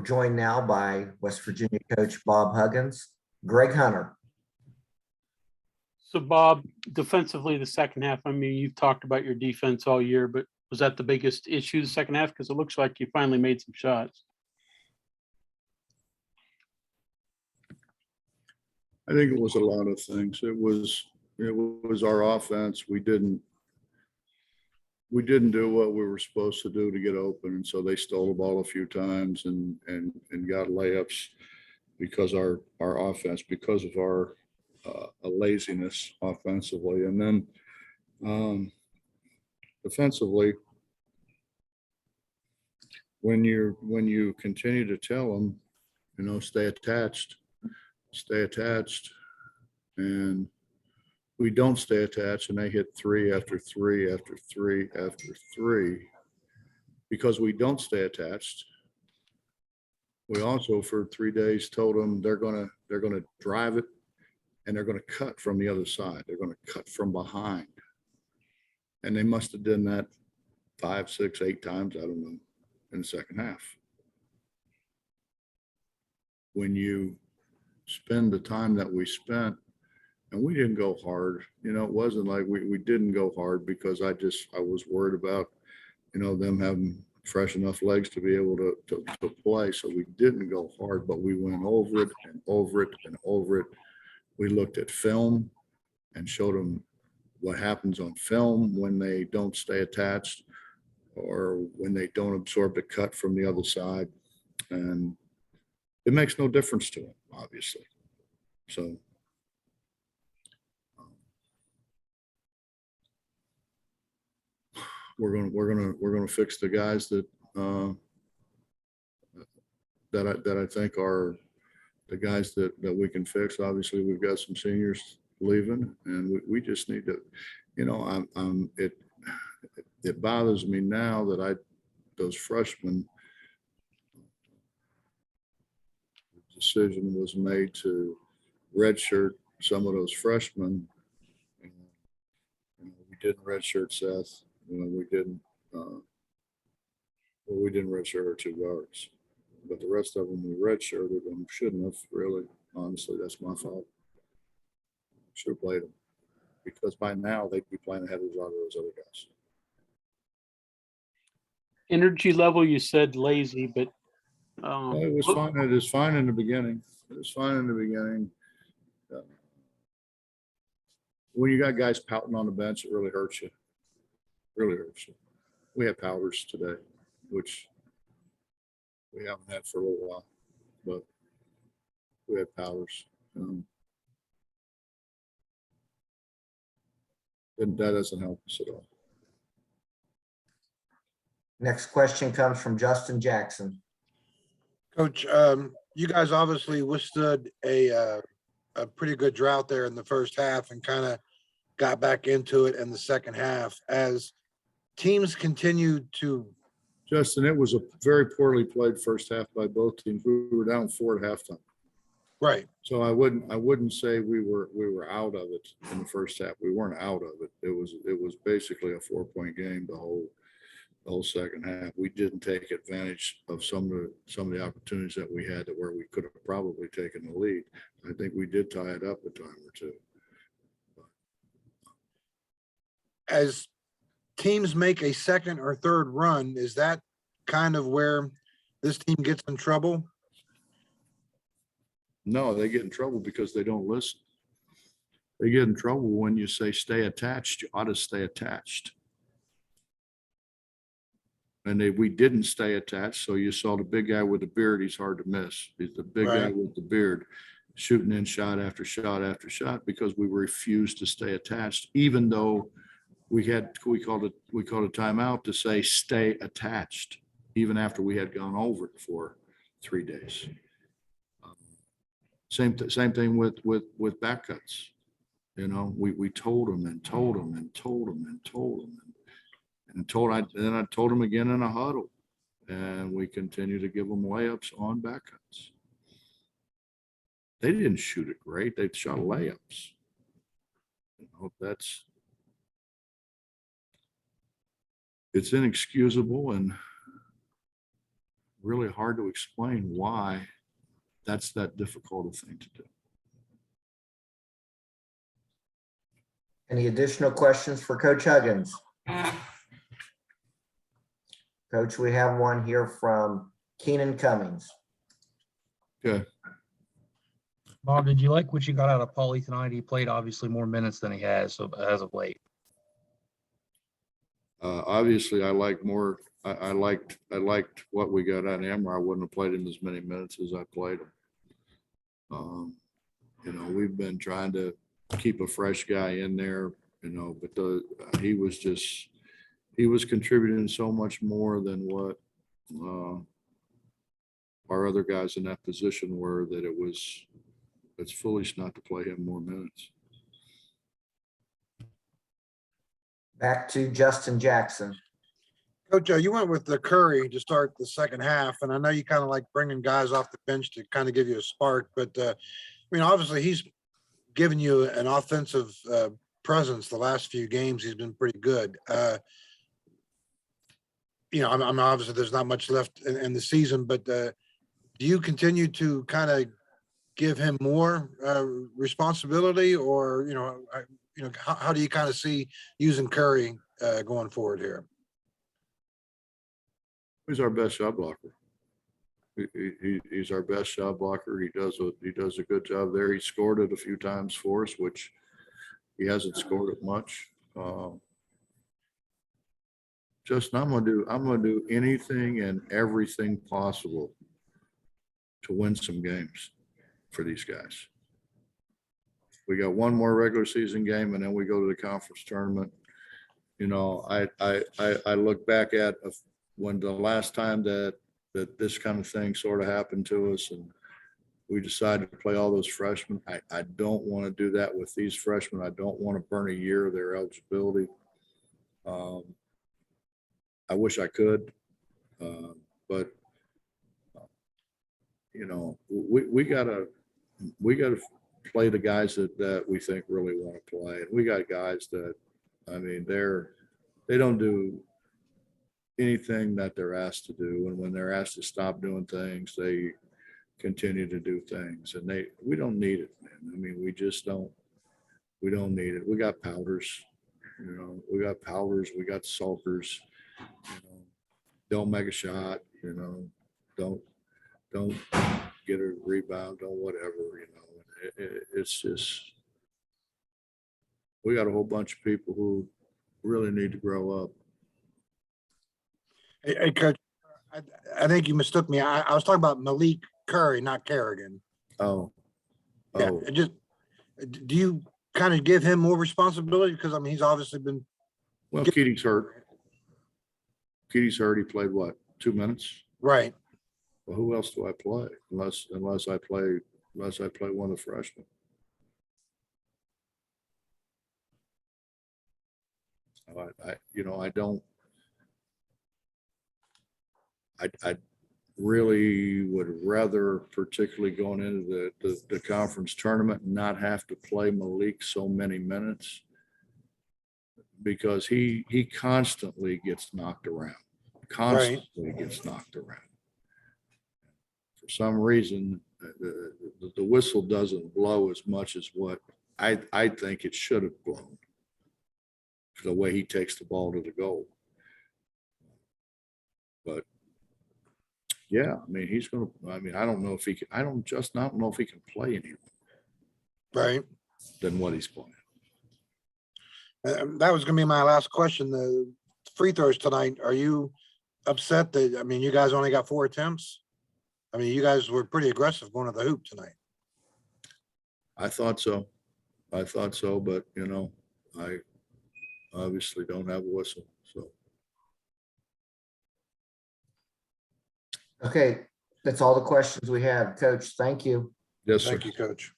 Joined now by West Virginia coach Bob Huggins, Greg Hunter. So Bob, defensively, the second half, I mean, you've talked about your defense all year, but was that the biggest issue the second half? Because it looks like you finally made some shots. I think it was a lot of things. It was our offense. We didn't do what we were supposed to do to get open. And so they stole the ball a few times and got layups because our offense, because of our laziness offensively. And then defensively, when you continue to tell them, stay attached, and we don't stay attached, and they hit three after three after three after three because we don't stay attached. We also for 3 days told them they're gonna drive it and they're gonna cut from the other side. They're gonna cut from behind, and they must have done that 5, 6, 8 times, I don't know, in the second half. When you spend the time that we spent, and we didn't go hard, it wasn't like we didn't go hard because I was worried about, them having fresh enough legs to be able to play. So we didn't go hard, but we went over it and over it and over it. We looked at film and showed them what happens on film when they don't stay attached or when they don't absorb the cut from the other side. And it makes no difference to them, obviously. So we're gonna fix the guys that I think are the guys that we can fix. Obviously, we've got some seniors leaving, and we just need to, it bothers me now that those freshmen, the decision was made to redshirt some of those freshmen. We didn't redshirt Seth. We didn't redshirt our 2 guards, but the rest of them we redshirted them. Shouldn't have, really. Honestly, that's my fault. Should have played them because by now they'd be playing ahead of a lot of those other guys. Energy level, you said lazy, but It was fine. It was fine in the beginning. When you got guys pouting on the bench, it really hurts you. We had powders today, which we haven't had for a little while, but we had powders. And that doesn't help us at all. Next question comes from Justin Jackson. Coach, you guys obviously withstood a pretty good drought there in the first half and kind of got back into it in the second half. As teams continued to. Justin, it was a very poorly played first half by both teams. We were down 4 at halftime. Right. So I wouldn't say we were out of it in the first half. We weren't out of it. It was basically a 4-point game the whole second half. We didn't take advantage of some of the opportunities that we had to where we could have probably taken the lead. I think we did tie it up a time or two. As teams make a second or third run, is that kind of where this team gets in trouble? No, they get in trouble because they don't listen. They get in trouble when you say stay attached. You ought to stay attached. And we didn't stay attached. So you saw the big guy with the beard. He's hard to miss. He's the big guy with the beard shooting in shot after shot after shot because we refused to stay attached, even though we called a timeout to say stay attached, even after we had gone over it for 3 days. Same thing with back cuts. We told them and told them and told them and told them and I told them again in a huddle, and we continue to give them layups on back cuts. They didn't shoot it great. They shot layups. It's inexcusable, and really hard to explain why that's that difficult a thing to do. Any additional questions for Coach Huggins? Coach, we have one here from Keenan Cummings. Okay. Bob, did you like what you got out of Paulie tonight? He played obviously more minutes than he has as of late. Obviously, I like more. I liked what we got out of him, or I wouldn't have played him as many minutes as I played him. You know, we've been trying to keep a fresh guy in there, you know, but he was contributing so much more than what our other guys in that position were, that it's foolish not to play him more minutes. Back to Justin Jackson. Coach, you went with the Curry to start the second half, and I know you kind of like bringing guys off the bench to kind of give you a spark, but I mean, obviously he's given you an offensive presence the last few games. He's been pretty good. You know, I'm obviously there's not much left in the season, but do you continue to kind of give him more responsibility, or how do you kind of see using Curry going forward here? He's our best shot blocker. He's our best shot blocker. He does a good job there. He scored it a few times for us, which he hasn't scored it much. I'm gonna do anything and everything possible to win some games for these guys. We got one more regular season game, and then we go to the conference tournament. You know, I look back at when the last time that this kind of thing sort of happened to us, and we decided to play all those freshmen. I don't want to do that with these freshmen. I don't want to burn a year of their eligibility. I wish I could, but you know, we gotta play the guys that we think really want to play, and we got guys that, I mean, they don't do anything that they're asked to do, and when they're asked to stop doing things, they continue to do things, and we don't need it, man. I mean, we don't need it. We got powders, you know, we got sulkers, you know, don't make a shot, you know, don't get a rebound, don't whatever, you know. It's just, we got a whole bunch of people who really need to grow up. Hey, Coach, I think you mistook me. I was talking about Malik Curry, not Kerrigan. Oh, Yeah, do you kind of give him more responsibility? Because I mean, he's obviously been. well, Keating's hurt. He played what, 2 minutes? Right. Well, who else do I play unless I play one of the freshmen? I really would rather, particularly going into the conference tournament, not have to play Malik so many minutes, because he constantly gets knocked around. Constantly gets knocked around. For some reason, the whistle doesn't blow as much as what I think it should have blown, for the way he takes the ball to the goal. But yeah, I mean, I don't know if he can, I don't know if he can play any Right. than what he's playing. That was going to be my last question. The free throws tonight, are you upset that, I mean, you guys only got 4 attempts? I mean, you guys were pretty aggressive going to the hoop tonight. I thought so, but you know, I obviously don't have a whistle, so. Okay, that's all the questions we have. Coach, thank you. Yes, sir. Thank you, Coach.